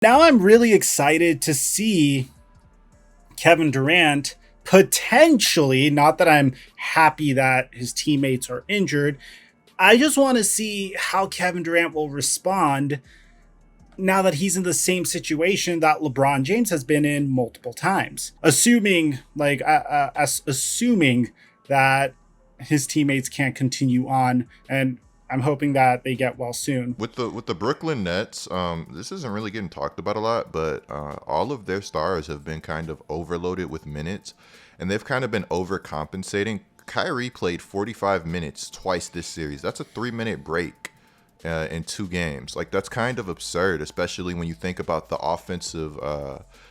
Now I'm really excited to see Kevin Durant potentially, not that I'm happy that his teammates are injured. I just want to see how Kevin Durant will respond now that he's in the same situation that LeBron James has been in multiple times. Assuming that his teammates can't continue on, and I'm hoping that they get well soon. With the Brooklyn Nets, this isn't really getting talked about a lot, but all of their stars have been kind of overloaded with minutes, and they've kind of been overcompensating. Kyrie played 45 minutes twice this series. That's a 3-minute break in 2 games. Like, that's kind of absurd, especially when you think about the offensive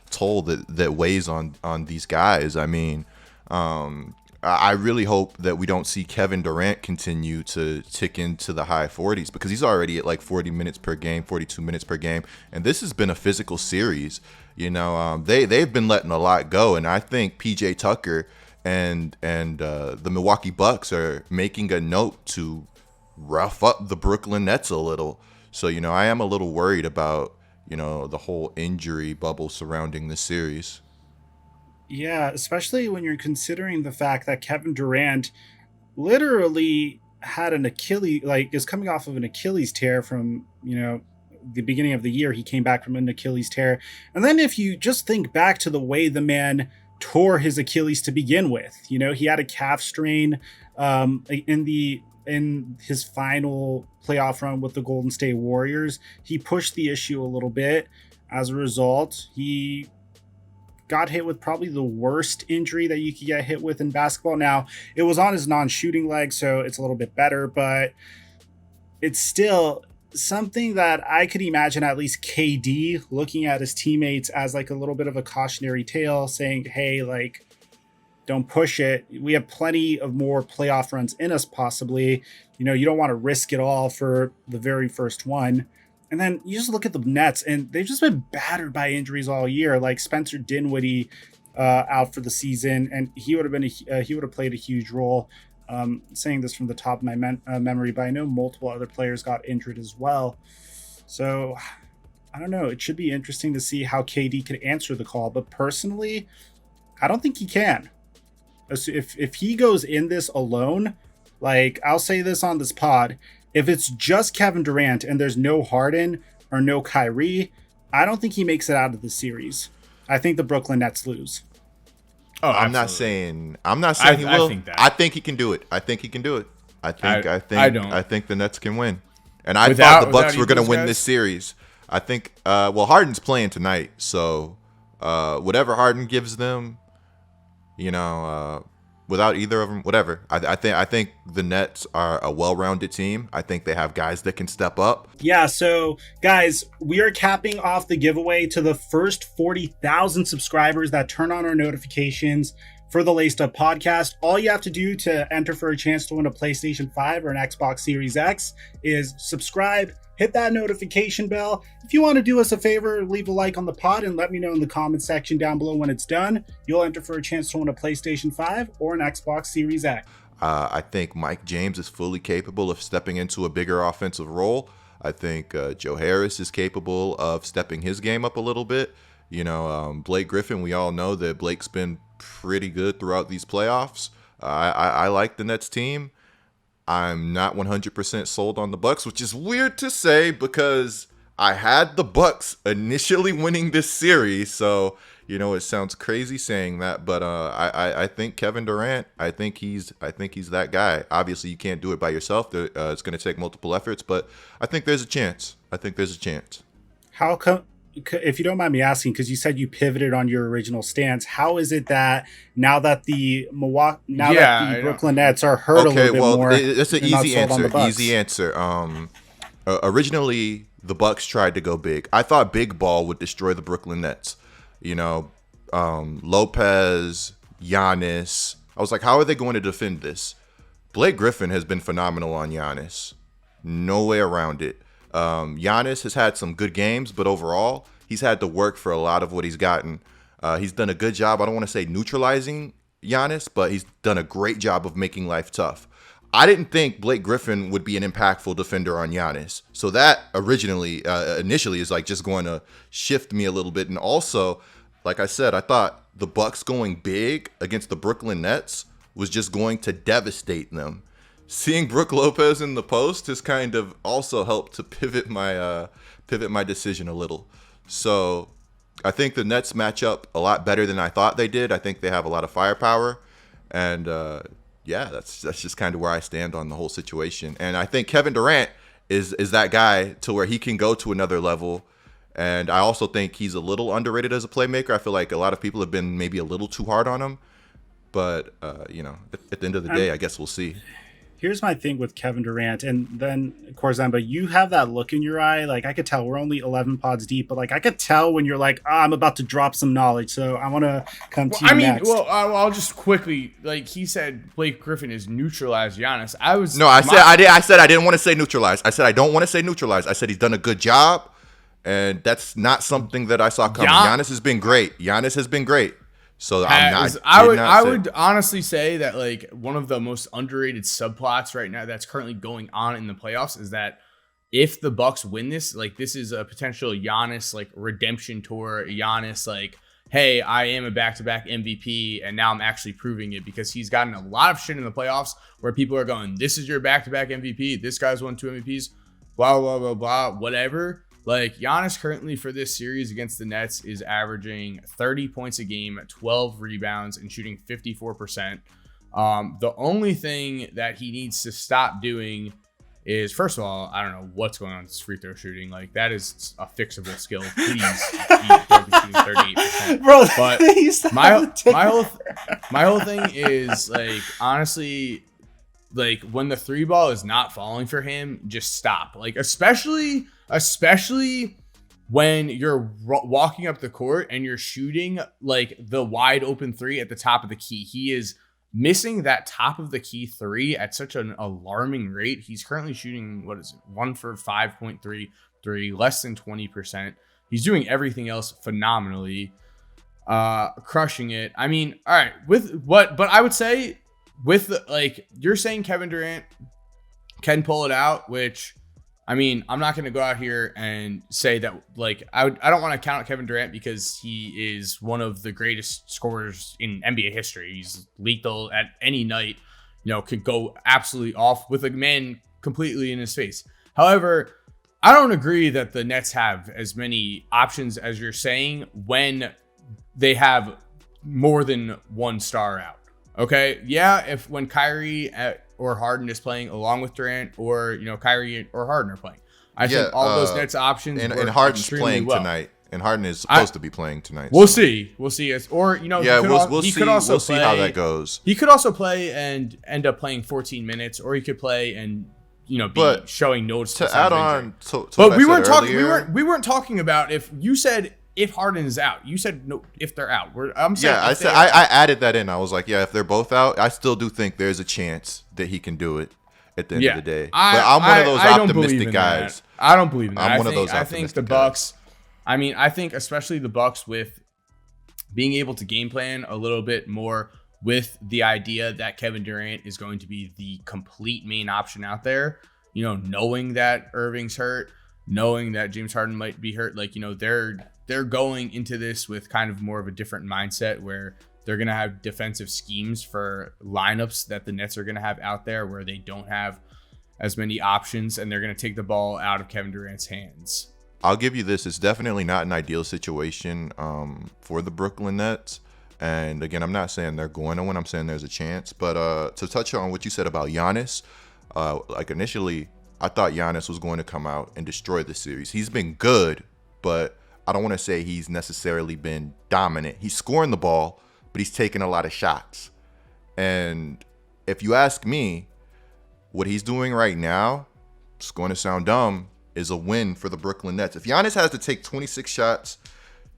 toll that weighs on these guys. I mean, I really hope that we don't see Kevin Durant continue to tick into the high 40s, because he's already at like 40 minutes per game, 42 minutes per game, and this has been a physical series. They've been letting a lot go, and I think PJ Tucker and the Milwaukee Bucks are making a note to rough up the Brooklyn Nets a little. So, I am a little worried about, the whole injury bubble surrounding this series. Yeah, especially when you're considering the fact that Kevin Durant literally had an Achilles, like, is coming off of an Achilles tear from, the beginning of the year. He came back from an Achilles tear. And then if you just think back to the way the man tore his Achilles to begin with, he had a calf strain in his final playoff run with the Golden State Warriors. He pushed the issue a little bit. As a result, he got hit with probably the worst injury that you could get hit with in basketball. Now, it was on his non-shooting leg, so it's a little bit better, but it's still something that I could imagine at least KD looking at his teammates as like a little bit of a cautionary tale, saying, hey, like, don't push it. We have plenty of more playoff runs in us, possibly. You don't want to risk it all for the very first one. And then you just look at the Nets, and they've just been battered by injuries all year. Like Spencer Dinwiddie out for the season, and he would have played a huge role. Saying this from the top of my memory, but I know multiple other players got injured as well. So I don't know. It should be interesting to see how KD could answer the call. But personally, I don't think he can. If he goes in this alone, like, I'll say this on this pod, if it's just Kevin Durant and there's no Harden or no Kyrie, I don't think he makes it out of the series. I think the Brooklyn Nets lose. Oh, I'm not saying he will. I think he can do it. I think the Nets can win. And I thought the Bucks were going to win this series. I think Harden's playing tonight, so whatever Harden gives them, without either of them, whatever. I think the Nets are a well-rounded team. I think they have guys that can step up. Yeah, so guys, we are capping off the giveaway to the first 40,000 subscribers that turn on our notifications for the Laced Up podcast. All you have to do to enter for a chance to win a PlayStation 5 or an Xbox Series X is subscribe, hit that notification bell. If you want to do us a favor, leave a like on the pod and let me know in the comment section down below when it's done. You'll enter for a chance to win a PlayStation 5 or an Xbox Series X. I think Mike James is fully capable of stepping into a bigger offensive role. I think Joe Harris is capable of stepping his game up a little bit. Blake Griffin, we all know that Blake's been pretty good throughout these playoffs. I like the Nets team. I'm not 100% sold on the Bucks, which is weird to say because I had the Bucks initially winning this series. So, it sounds crazy saying that, but I think Kevin Durant, I think he's that guy. Obviously, you can't do it by yourself. It's going to take multiple efforts, but I think there's a chance. How come? If you don't mind me asking, because you said you pivoted on your original stance, how is it that now that the Brooklyn Nets are hurt a little bit more? That's an easy answer. Originally, the Bucks tried to go big. I thought big ball would destroy the Brooklyn Nets. Lopez, Giannis. I was like, how are they going to defend this? Blake Griffin has been phenomenal on Giannis. No way around it. Giannis has had some good games, but overall, he's had to work for a lot of what he's gotten. He's done a good job. I don't want to say neutralizing Giannis, but he's done a great job of making life tough. I didn't think Blake Griffin would be an impactful defender on Giannis. So that initially is like just going to shift me a little bit. And also, like I said, I thought the Bucks going big against the Brooklyn Nets was just going to devastate them. Seeing Brook Lopez in the post has kind of also helped to pivot my decision a little. So I think the Nets match up a lot better than I thought they did. I think they have a lot of firepower, and that's just kind of where I stand on the whole situation. And I think Kevin Durant is that guy to where he can go to another level. And I also think he's a little underrated as a playmaker. I feel like a lot of people have been maybe a little too hard on him. But, at the end of the day, I guess we'll see. Here's my thing with Kevin Durant, and then Korzemba, you have that look in your eye. Like, I could tell we're only 11 pods deep, but like I could tell when you're like, I'm about to drop some knowledge. So I want to come to you next. I'll just quickly, like he said, Blake Griffin is neutralized Giannis. I said I didn't want to say neutralized. I said I don't want to say neutralized. I said he's done a good job, and that's not something that I saw coming. Giannis has been great. So I would honestly say that like one of the most underrated subplots right now that's currently going on in the playoffs is that if the Bucks win this, like this is a potential Giannis like redemption tour. Giannis like, hey, I am a back-to-back MVP and now I'm actually proving it, because he's gotten a lot of shit in the playoffs where people are going, this is your back-to-back MVP. This guy's won 2 MVPs, blah, blah, blah, blah, whatever. Like Giannis currently for this series against the Nets is averaging 30 points a game, 12 rebounds, and shooting 54%. The only thing that he needs to stop doing is, first of all, I don't know what's going on with his free throw shooting. Like that is a fixable skill. Please, shooting 38%. Bro, but my whole thing is like, honestly, like when the 3 ball is not falling for him, just stop. Like especially when you're walking up the court and you're shooting like the wide open 3 at the top of the key. He is missing that top of the key 3 at such an alarming rate. He's currently shooting 1 for 5.3, less than 20%. He's doing everything else phenomenally, crushing it. I mean, all right, but I would say with like you're saying Kevin Durant can pull it out, which I mean, I'm not going to go out here and say that like I don't want to count Kevin Durant because he is one of the greatest scorers in NBA history. He's lethal at any night, could go absolutely off with a man completely in his face. However, I don't agree that the Nets have as many options as you're saying when they have more than one star out. Okay, yeah, when Kyrie or Harden is playing along with Durant, or Kyrie or Harden are playing, I think all those Nets options and Harden's playing tonight, and Harden is supposed to be playing tonight. We'll see. We'll see. We'll see how that goes. He could also play and end up playing 14 minutes, or he could play and be showing noticeable. To add on, but we weren't talking. We weren't talking about if you said. If Harden is out, you said no. If they're out, I'm saying. Yeah, I added that in. I was like, yeah, if they're both out, I still do think there's a chance that he can do it at the end of the day. But I'm one of those optimistic guys. I don't believe in that. I'm one of those optimistic I think the Bucks. I mean, I think especially the Bucks with being able to game plan a little bit more with the idea that Kevin Durant is going to be the complete main option out there. Knowing that Irving's hurt, knowing that James Harden might be hurt, like they're going into this with kind of more of a different mindset where they're going to have defensive schemes for lineups that the Nets are going to have out there where they don't have as many options, and they're going to take the ball out of Kevin Durant's hands. I'll give you this. It's definitely not an ideal situation for the Brooklyn Nets. And again, I'm not saying they're going to win. I'm saying there's a chance. But to touch on what you said about Giannis, like initially, I thought Giannis was going to come out and destroy the series. He's been good, but I don't want to say he's necessarily been dominant. He's scoring the ball, but he's taking a lot of shots. And if you ask me, what he's doing right now, it's going to sound dumb, is a win for the Brooklyn Nets. If Giannis has to take 26 shots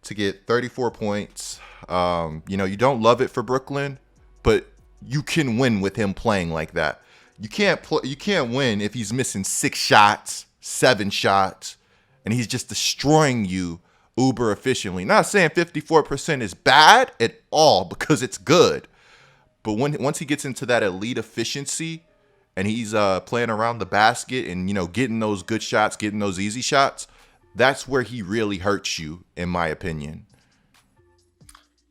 to get 34 points, you don't love it for Brooklyn, but you can win with him playing like that. You can't win if he's missing 6 shots, 7 shots, and he's just destroying you uber efficiently. Not saying 54% is bad at all, because it's good. But once he gets into that elite efficiency and he's playing around the basket and, you know, getting those good shots, getting those easy shots, that's where he really hurts you, in my opinion.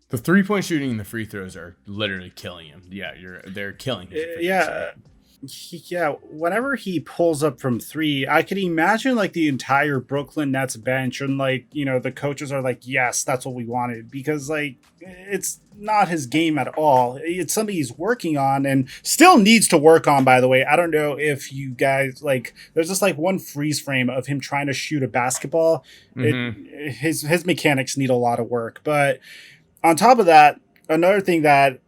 The 3-point shooting and the free throws are literally killing him. Yeah, they're killing his efficiency. Yeah, whenever he pulls up from three, I could imagine like the entire Brooklyn Nets bench and like, you know, the coaches are like, yes, that's what we wanted, because like it's not his game at all. It's something he's working on and still needs to work on, by the way. I don't know if you guys like, there's just like one freeze frame of him trying to shoot a basketball. His mechanics need a lot of work. But on top of that, another thing that,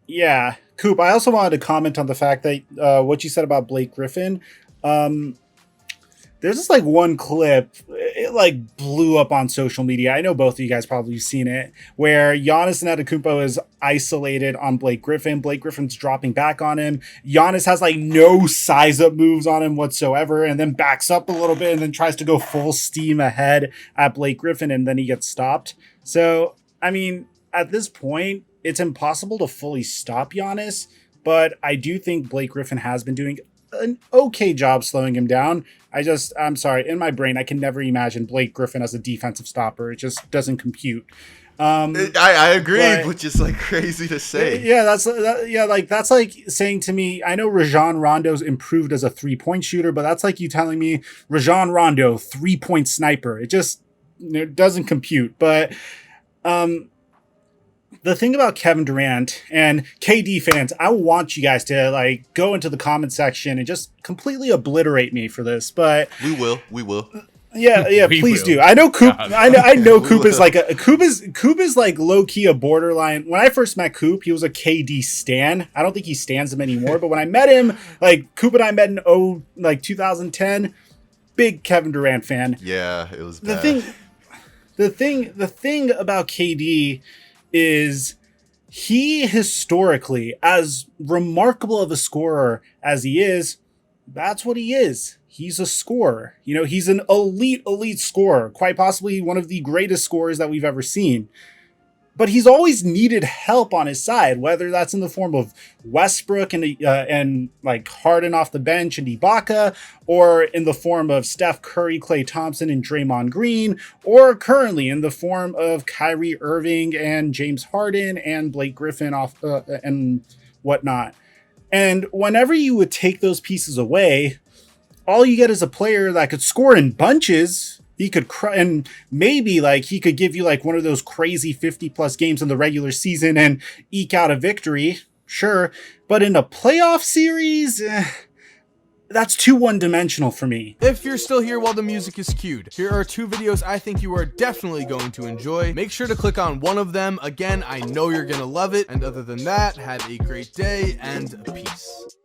yeah, Coop, I also wanted to comment on the fact that what you said about Blake Griffin. There's just like one clip, it like blew up on social media. I know both of you guys probably seen it, where Giannis Antetokounmpo is isolated on Blake Griffin. Blake Griffin's dropping back on him. Giannis has like no size up moves on him whatsoever, and then backs up a little bit and then tries to go full steam ahead at Blake Griffin, and then he gets stopped. So, I mean, at this point, it's impossible to fully stop Giannis, but I do think Blake Griffin has been doing an okay job slowing him down. I'm sorry, in my brain, I can never imagine Blake Griffin as a defensive stopper. It just doesn't compute. I agree, which is like crazy to say. Yeah, that's like saying to me, I know Rajon Rondo's improved as a 3-point shooter, but that's like you telling me Rajon Rondo 3-point sniper. It just doesn't compute. But the thing about Kevin Durant and KD fans, I want you guys to like go into the comment section and just completely obliterate me for this. But we will. Yeah, please do. I know Coop. I know Coop is like Coop is like low key a borderline. When I first met Coop, he was a KD stan. I don't think he stans him anymore. But when I met him, like Coop and I met in 2010, big Kevin Durant fan. Yeah, it was bad. The thing about KD is he historically, as remarkable of a scorer as he is, that's what he is. He's a scorer. You know, he's an elite scorer, quite possibly one of the greatest scorers that we've ever seen. But he's always needed help on his side, whether that's in the form of Westbrook and like Harden off the bench and Ibaka, or in the form of Steph Curry, Klay Thompson, and Draymond Green, or currently in the form of Kyrie, Irving, and James Harden and Blake Griffin off and whatnot. And whenever you would take those pieces away, all you get is a player that could score in bunches. He could and maybe like he could give you like one of those crazy 50+ games in the regular season and eke out a victory, sure. But in a playoff series, that's too one-dimensional for me. If you're still here while the music is cued, here are 2 videos I think you are definitely going to enjoy. Make sure to click on one of them. Again, I know you're gonna love it. And other than that, have a great day and peace.